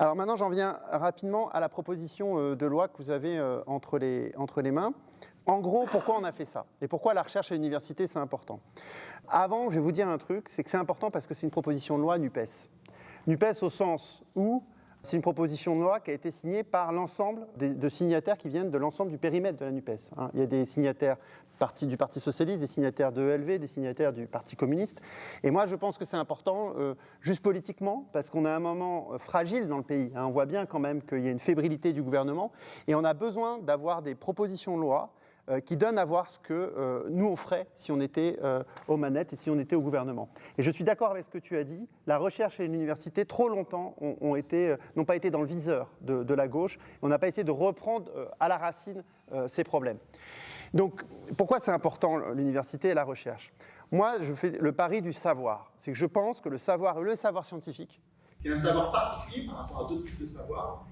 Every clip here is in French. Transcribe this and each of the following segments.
Alors maintenant, j'en viens rapidement à la proposition de loi que vous avez entre les mains. En gros, pourquoi on a fait ça? Et pourquoi la recherche à l'université, c'est important? Avant, je vais vous dire un truc, c'est que c'est important parce que c'est une proposition de loi NUPES. NUPES au sens où c'est une proposition de loi qui a été signée par l'ensemble de signataires qui viennent de l'ensemble du périmètre de la NUPES. Il y a des signataires du Parti socialiste, des signataires de ELV, des signataires du Parti communiste. Et moi, je pense que c'est important, juste politiquement, parce qu'on a un moment fragile dans le pays. On voit bien quand même qu'il y a une fébrilité du gouvernement. Et on a besoin d'avoir des propositions de loi qui donnent à voir ce que nous on ferait si on était aux manettes et si on était au gouvernement. Et je suis d'accord avec ce que tu as dit, la recherche et l'université, trop longtemps, n'ont pas été dans le viseur de la gauche. On n'a pas essayé de reprendre à la racine ces problèmes. Donc, pourquoi c'est important l'université et la recherche? Moi, je fais le pari du savoir. C'est que je pense que le savoir scientifique, qui est un savoir particulier par rapport à d'autres types de savoirs,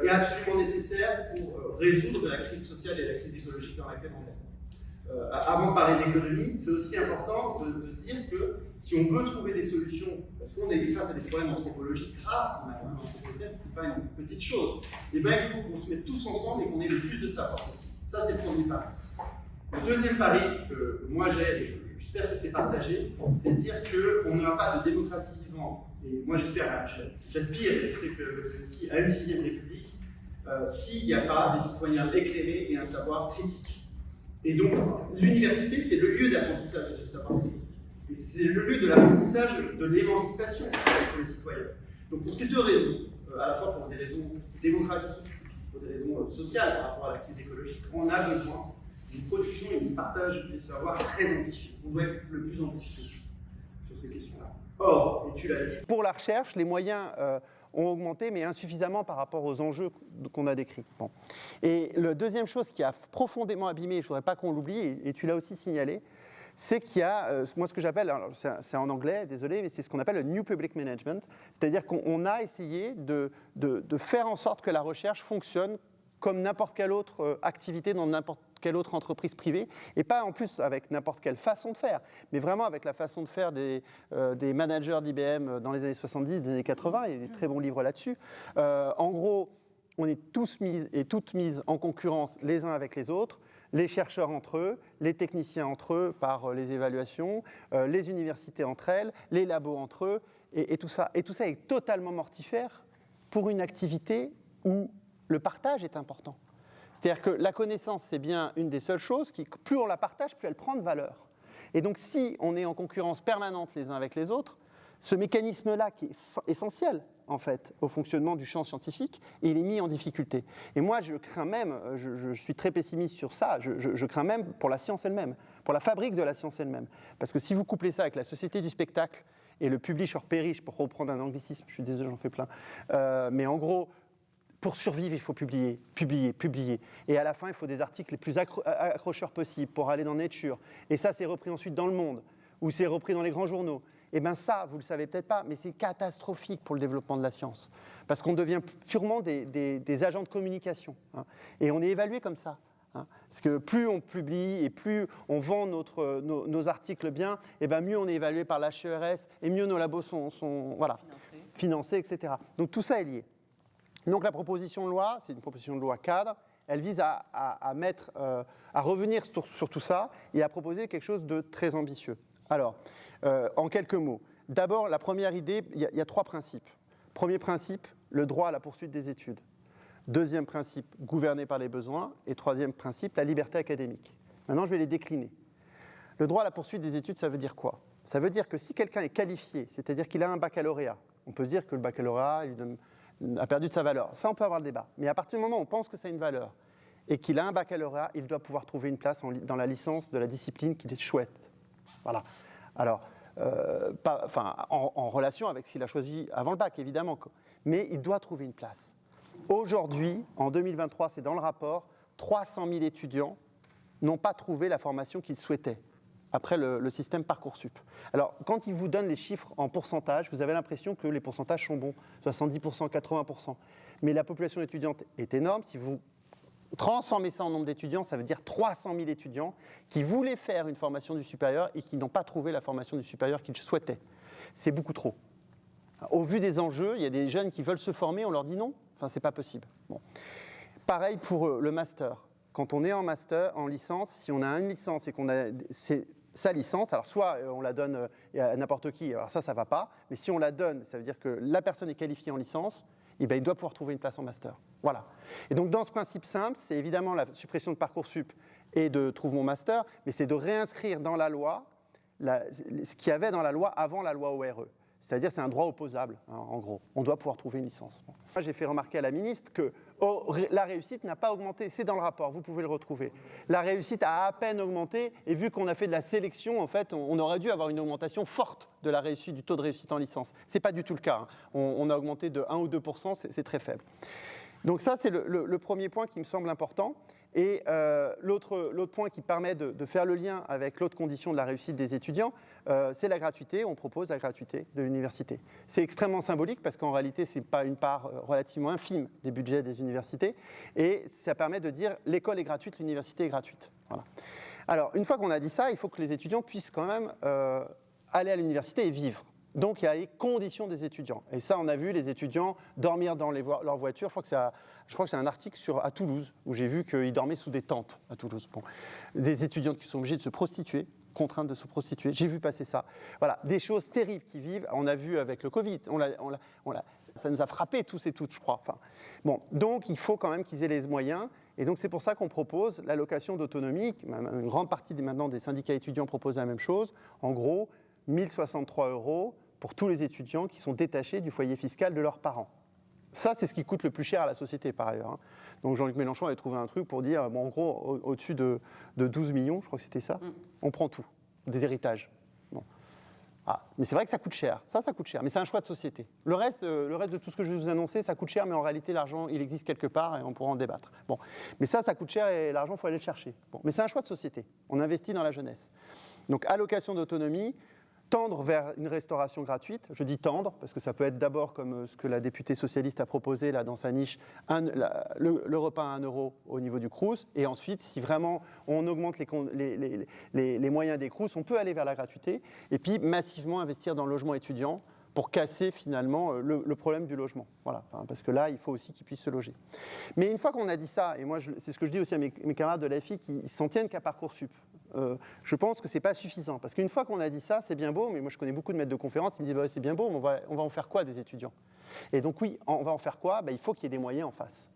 est absolument nécessaire pour résoudre la crise sociale et la crise écologique dans laquelle on est. Avant de parler d'économie, c'est aussi important de se dire que si on veut trouver des solutions, parce qu'on est face à des problèmes anthropologiques graves, on a quand même l'anthropocène, c'est pas une petite chose, et bien il faut qu'on se mette tous ensemble et qu'on ait le plus de savoir possible. Ça, c'est le premier pari. Le deuxième pari que moi j'ai, et j'espère que c'est partagé, c'est de dire qu'on n'aura pas de démocratie vivante. Et moi j'aspire, et je sais que c'est aussi à une 6e République, s'il n'y a pas des citoyens éclairés et un savoir critique. Et donc, l'université, c'est le lieu d'apprentissage de ce savoir critique. Et c'est le lieu de l'apprentissage de l'émancipation pour les citoyens. Donc, pour ces deux raisons, à la fois pour des raisons démocratiques, pour des raisons sociales par rapport à la crise écologique, on a besoin d'une production et d'un partage des savoirs très ambitieux. On doit être le plus ambitieux sur ces questions-là. Or, et tu l'as dit, pour la recherche, les moyens ont augmenté, mais insuffisamment par rapport aux enjeux qu'on a décrits. Bon. Et la deuxième chose qui a profondément abîmé, je ne voudrais pas qu'on l'oublie, et tu l'as aussi signalé, c'est qu'il y a, moi ce que j'appelle, c'est en anglais, désolé, mais c'est ce qu'on appelle le New Public Management, c'est-à-dire qu'on a essayé de faire en sorte que la recherche fonctionne comme n'importe quelle autre activité dans n'importe quelle autre entreprise privée, et pas en plus avec n'importe quelle façon de faire, mais vraiment avec la façon de faire des managers d'IBM dans les années 70, des années 80, il y a des très bons livres là-dessus. En gros, on est tous mis et toutes mises en concurrence les uns avec les autres, les chercheurs entre eux, les techniciens entre eux par les évaluations, les universités entre elles, les labos entre eux, et tout ça. Et tout ça est totalement mortifère pour une activité où le partage est important. C'est-à-dire que la connaissance, c'est bien une des seules choses qui, plus on la partage, plus elle prend de valeur. Et donc, si on est en concurrence permanente les uns avec les autres, ce mécanisme-là qui est essentiel, en fait, au fonctionnement du champ scientifique, il est mis en difficulté. Et moi, je crains même, je suis très pessimiste sur ça, je crains même pour la science elle-même, pour la fabrique de la science elle-même. Parce que si vous couplez ça avec la société du spectacle et le publish or perish, pour reprendre un anglicisme, je suis désolé, j'en fais plein, mais en gros, pour survivre, il faut publier. Et à la fin, il faut des articles les plus accrocheurs possibles pour aller dans Nature. Et ça, c'est repris ensuite dans Le Monde, ou c'est repris dans les grands journaux. Et bien ça, vous ne le savez peut-être pas, mais c'est catastrophique pour le développement de la science. Parce qu'on devient purement des agents de communication. Et on est évalué comme ça. Parce que plus on publie et plus on vend nos articles bien, et ben mieux on est évalué par l'HERS, et mieux nos labos sont voilà, financés, etc. Donc tout ça est lié. Donc la proposition de loi, c'est une proposition de loi cadre, elle vise à revenir sur tout ça et à proposer quelque chose de très ambitieux. Alors, en quelques mots, d'abord, la première idée, il y a 3 principes. Premier principe, le droit à la poursuite des études. Deuxième principe, gouverner par les besoins. Et troisième principe, la liberté académique. Maintenant, je vais les décliner. Le droit à la poursuite des études, ça veut dire quoi? Ça veut dire que si quelqu'un est qualifié, c'est-à-dire qu'il a un baccalauréat, on peut se dire que le baccalauréat a perdu de sa valeur. Ça, on peut avoir le débat. Mais à partir du moment où on pense que ça a une valeur et qu'il a un baccalauréat, il doit pouvoir trouver une place dans la licence de la discipline qu'il souhaite. Voilà. Alors, en relation avec ce qu'il a choisi avant le bac, évidemment. Mais il doit trouver une place. Aujourd'hui, en 2023, c'est dans le rapport, 300 000 étudiants n'ont pas trouvé la formation qu'ils souhaitaient après le système Parcoursup. Alors, quand ils vous donnent les chiffres en pourcentage, vous avez l'impression que les pourcentages sont bons, 70%, 80%. Mais la population étudiante est énorme. Si vous transformez ça en nombre d'étudiants, ça veut dire 300 000 étudiants qui voulaient faire une formation du supérieur et qui n'ont pas trouvé la formation du supérieur qu'ils souhaitaient. C'est beaucoup trop. Au vu des enjeux, il y a des jeunes qui veulent se former, on leur dit non. Enfin, c'est pas possible. Bon. Pareil pour le master. Quand on est en master, en licence, si on a une licence et qu'on a sa licence, alors soit on la donne à n'importe qui, alors ça va pas, mais si on la donne, ça veut dire que la personne est qualifiée en licence, et bien il doit pouvoir trouver une place en master. Voilà. Et donc dans ce principe simple, c'est évidemment la suppression de Parcoursup et de Trouve mon master, mais c'est de réinscrire dans la loi ce qu'il y avait dans la loi avant la loi ORE. C'est-à-dire c'est un droit opposable, hein, en gros. On doit pouvoir trouver une licence. Bon. Moi, j'ai fait remarquer à la ministre que la réussite n'a pas augmenté. C'est dans le rapport, vous pouvez le retrouver. La réussite a à peine augmenté, et vu qu'on a fait de la sélection, en fait, on aurait dû avoir une augmentation forte de la réussite, du taux de réussite en licence. Ce n'est pas du tout le cas. Hein. On a augmenté de 1 ou 2%, c'est très faible. Donc ça, c'est le premier point qui me semble important. Et l'autre point qui permet de faire le lien avec l'autre condition de la réussite des étudiants, c'est la gratuité. On propose la gratuité de l'université. C'est extrêmement symbolique parce qu'en réalité, ce n'est pas une part relativement infime des budgets des universités. Et ça permet de dire l'école est gratuite, l'université est gratuite. Voilà. Alors, une fois qu'on a dit ça, il faut que les étudiants puissent quand même aller à l'université et vivre. Donc, il y a les conditions des étudiants. Et ça, on a vu les étudiants dormir dans leur voiture. Je crois que c'est un article à Toulouse, où j'ai vu qu'ils dormaient sous des tentes à Toulouse. Bon. Des étudiants qui sont obligés de se prostituer, contraintes de se prostituer. J'ai vu passer ça. Voilà, des choses terribles qui vivent. On a vu avec le Covid. Ça nous a frappés tous et toutes, je crois. Enfin, bon, donc, il faut quand même qu'ils aient les moyens. Et donc, c'est pour ça qu'on propose l'allocation d'autonomie. Une grande partie maintenant des syndicats étudiants proposent la même chose. En gros, 1 063 € pour tous les étudiants qui sont détachés du foyer fiscal de leurs parents. Ça, c'est ce qui coûte le plus cher à la société, par ailleurs. Hein. Donc Jean-Luc Mélenchon avait trouvé un truc pour dire, bon, en gros, au-dessus de 12 millions, je crois que c'était ça, on prend tout, des héritages. Bon. Ah, mais c'est vrai que ça coûte cher, ça coûte cher, mais c'est un choix de société. Le reste de tout ce que je vais vous annoncer, ça coûte cher, mais en réalité, l'argent, il existe quelque part et on pourra en débattre. Bon. Mais ça coûte cher et l'argent, il faut aller le chercher. Bon. Mais c'est un choix de société, on investit dans la jeunesse. Donc allocation d'autonomie, tendre vers une restauration gratuite. Je dis tendre parce que ça peut être d'abord comme ce que la députée socialiste a proposé là dans sa niche, le repas à 1 € au niveau du Crous. Et ensuite, si vraiment on augmente les moyens des Crous, on peut aller vers la gratuité. Et puis massivement investir dans le logement étudiant pour casser finalement le problème du logement. Voilà, parce que là, il faut aussi qu'ils puissent se loger. Mais une fois qu'on a dit ça, et moi c'est ce que je dis aussi à mes camarades de l'AFI qui s'en tiennent qu'à Parcoursup, je pense que ce n'est pas suffisant. Parce qu'une fois qu'on a dit ça, c'est bien beau, mais moi je connais beaucoup de maîtres de conférences, ils me disent bah, c'est bien beau, mais on va en faire quoi des étudiants? Et donc oui, on va en faire quoi? Il faut qu'il y ait des moyens en face.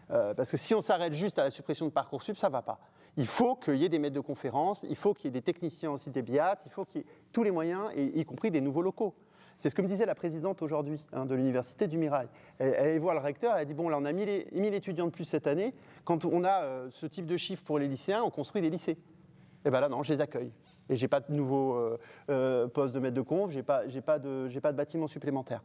Parce que si on s'arrête juste à la suppression de Parcoursup, ça ne va pas. Il faut qu'il y ait des maîtres de conférences, il faut qu'il y ait des techniciens aussi des BIAT, il faut qu'il y ait tous les moyens, y compris des nouveaux locaux. C'est ce que me disait la présidente aujourd'hui de l'université du Mirail. Elle allait voir le recteur, elle a dit bon là on a 1000 étudiants de plus cette année, quand on a ce type de chiffres pour les lycéens, on construit des lycées. Et bien là non, je les accueille. Et je n'ai pas de nouveau poste de maître de conf, j'ai pas de bâtiment supplémentaire.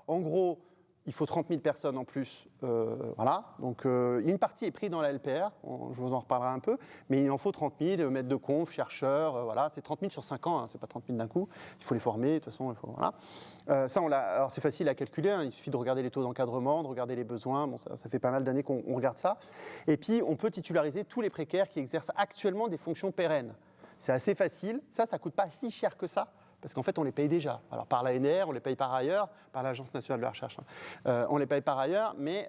En gros, il faut 30 000 personnes en plus, voilà. Donc une partie est prise dans la LPR, je vous en reparlerai un peu, mais il en faut 30 000 maîtres de conf, chercheurs, voilà. C'est 30 000 sur 5 ans, hein, c'est pas 30 000 d'un coup. Il faut les former, de toute façon, voilà. Alors c'est facile à calculer, hein, il suffit de regarder les taux d'encadrement, de regarder les besoins. Bon, ça fait pas mal d'années qu'on regarde ça. Et puis on peut titulariser tous les précaires qui exercent actuellement des fonctions pérennes. C'est assez facile, ça coûte pas si cher que ça. Parce qu'en fait, on les paye déjà. Alors, par l'ANR, on les paye par ailleurs, par l'Agence nationale de la recherche. On les paye par ailleurs, mais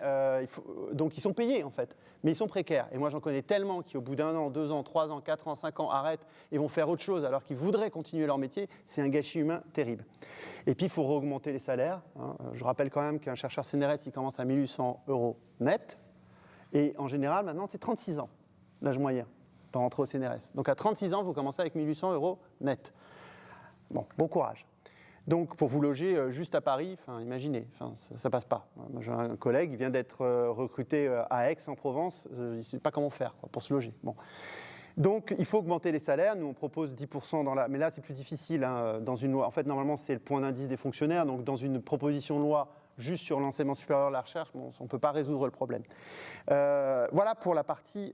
donc ils sont payés, en fait. Mais ils sont précaires. Et moi, j'en connais tellement qui, au bout d'1 an, 2 ans, 3 ans, 4 ans, 5 ans, arrêtent et vont faire autre chose alors qu'ils voudraient continuer leur métier. C'est un gâchis humain terrible. Et puis, il faut augmenter les salaires. Hein. Je rappelle quand même qu'un chercheur CNRS, il commence à 1 800 € net. Et en général, maintenant, c'est 36 ans, l'âge moyen, pour rentrer au CNRS. Donc, à 36 ans, vous commencez avec 1 800 € net. Bon courage. Donc, pour vous loger juste à Paris, imaginez, ça passe pas. Moi, j'ai un collègue, il vient d'être recruté à Aix, en Provence, il ne sait pas comment faire pour se loger. Bon. Donc, il faut augmenter les salaires. Nous, on propose 10% mais là, c'est plus difficile dans une loi. En fait, normalement, c'est le point d'indice des fonctionnaires. Donc, dans une proposition de loi juste sur l'enseignement supérieur de la recherche, on ne peut pas résoudre le problème. Voilà pour la partie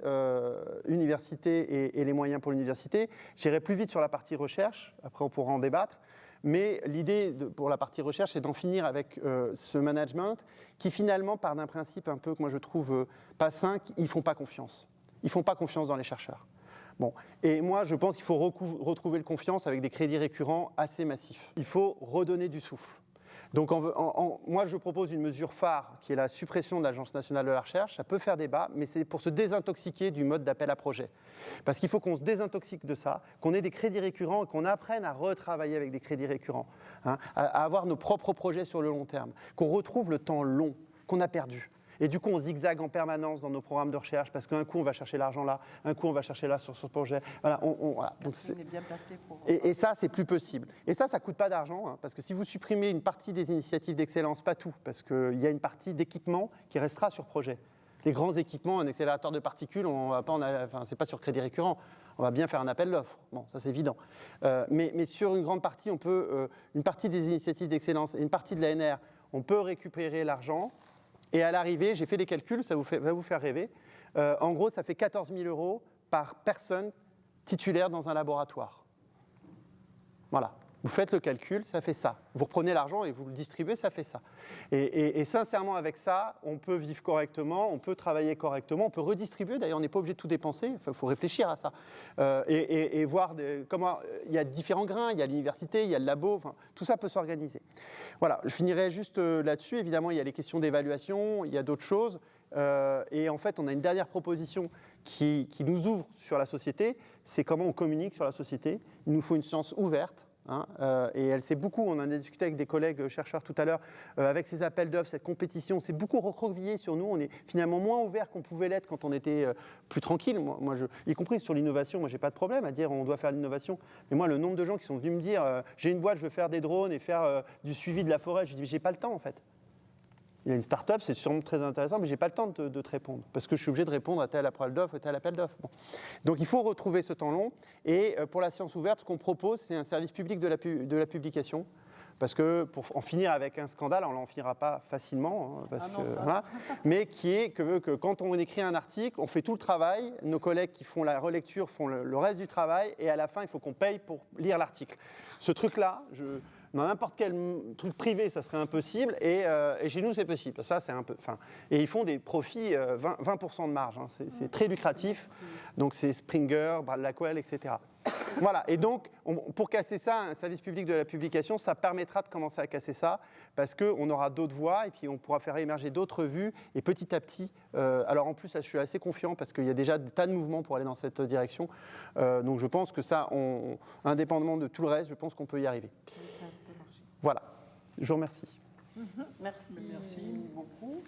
université et les moyens pour l'université. J'irai plus vite sur la partie recherche, après on pourra en débattre. Mais l'idée pour la partie recherche, c'est d'en finir avec ce management qui finalement part d'un principe un peu que moi je trouve pas sain, ils ne font pas confiance. Ils ne font pas confiance dans les chercheurs. Bon. Et moi, je pense qu'il faut retrouver le confiance avec des crédits récurrents assez massifs. Il faut redonner du souffle. Donc moi, je propose une mesure phare qui est la suppression de l'Agence nationale de la recherche. Ça peut faire débat, mais c'est pour se désintoxiquer du mode d'appel à projet. Parce qu'il faut qu'on se désintoxique de ça, qu'on ait des crédits récurrents et qu'on apprenne à retravailler avec des crédits récurrents, hein, à avoir nos propres projets sur le long terme, qu'on retrouve le temps long qu'on a perdu. Et du coup, on zigzague en permanence dans nos programmes de recherche parce qu'un coup, on va chercher l'argent là, un coup, on va chercher là sur ce projet. Voilà, voilà. Donc, on est bien placé pour... Et ça, c'est plus possible. Et ça ne coûte pas d'argent, hein, parce que si vous supprimez une partie des initiatives d'excellence, pas tout, parce qu'il y a une partie d'équipement qui restera sur projet. Les grands équipements, un accélérateur de particules, c'est pas sur crédit récurrent. On va bien faire un appel d'offres. Bon, ça c'est évident. Mais sur une grande partie, on peut, une partie des initiatives d'excellence et une partie de l'ANR, on peut récupérer l'argent. Et à l'arrivée, j'ai fait les calculs, ça va vous faire rêver. En gros, ça fait 14 000 € par personne titulaire dans un laboratoire. Voilà. Vous faites le calcul, ça fait ça. Vous reprenez l'argent et vous le distribuez, ça fait ça. Et sincèrement, avec ça, on peut vivre correctement, on peut travailler correctement, on peut redistribuer. D'ailleurs, on n'est pas obligé de tout dépenser. Il faut réfléchir à ça. Et voir comment... Il y a différents grains, il y a l'université, il y a le labo. Enfin, tout ça peut s'organiser. Voilà. Je finirai juste là-dessus. Évidemment, il y a les questions d'évaluation, il y a d'autres choses. Et en fait, on a une dernière proposition qui nous ouvre sur la société. C'est comment on communique sur la société. Il nous faut une science ouverte. Hein, et elle s'est beaucoup, on en a discuté avec des collègues chercheurs tout à l'heure, avec ces appels d'offres, cette compétition, c'est beaucoup recroquevillé sur nous. On est finalement moins ouvert qu'on pouvait l'être quand on était plus tranquille. Y compris sur l'innovation, moi j'ai pas de problème à dire on doit faire l'innovation. Mais moi, le nombre de gens qui sont venus me dire j'ai une boîte, je veux faire des drones et faire du suivi de la forêt, je dis j'ai pas le temps en fait. Il y a une start-up, c'est sûrement très intéressant, mais je n'ai pas le temps de te répondre, parce que je suis obligé de répondre à tel appel d'offres et tel appel d'offres. Bon. Donc il faut retrouver ce temps long, et pour la science ouverte, ce qu'on propose, c'est un service public de la publication, parce que pour en finir avec un scandale, on n'en finira pas facilement, voilà, mais qui est que quand on écrit un article, on fait tout le travail, nos collègues qui font la relecture font le reste du travail, et à la fin, il faut qu'on paye pour lire l'article. Ce truc-là, dans n'importe quel truc privé, ça serait impossible, et chez nous, c'est possible. Ça, c'est un peu, et ils font des profits 20% de marge. Hein, c'est très lucratif. Donc, c'est Springer, Blackwell, etc. Voilà. Et donc, pour casser ça, un service public de la publication, ça permettra de commencer à casser ça, parce qu'on aura d'autres voies, et puis on pourra faire émerger d'autres vues, et petit à petit. Alors, en plus, là, je suis assez confiant, parce qu'il y a déjà des tas de mouvements pour aller dans cette direction. Donc, je pense que ça, indépendamment de tout le reste, je pense qu'on peut y arriver. Voilà, je vous remercie. Merci beaucoup.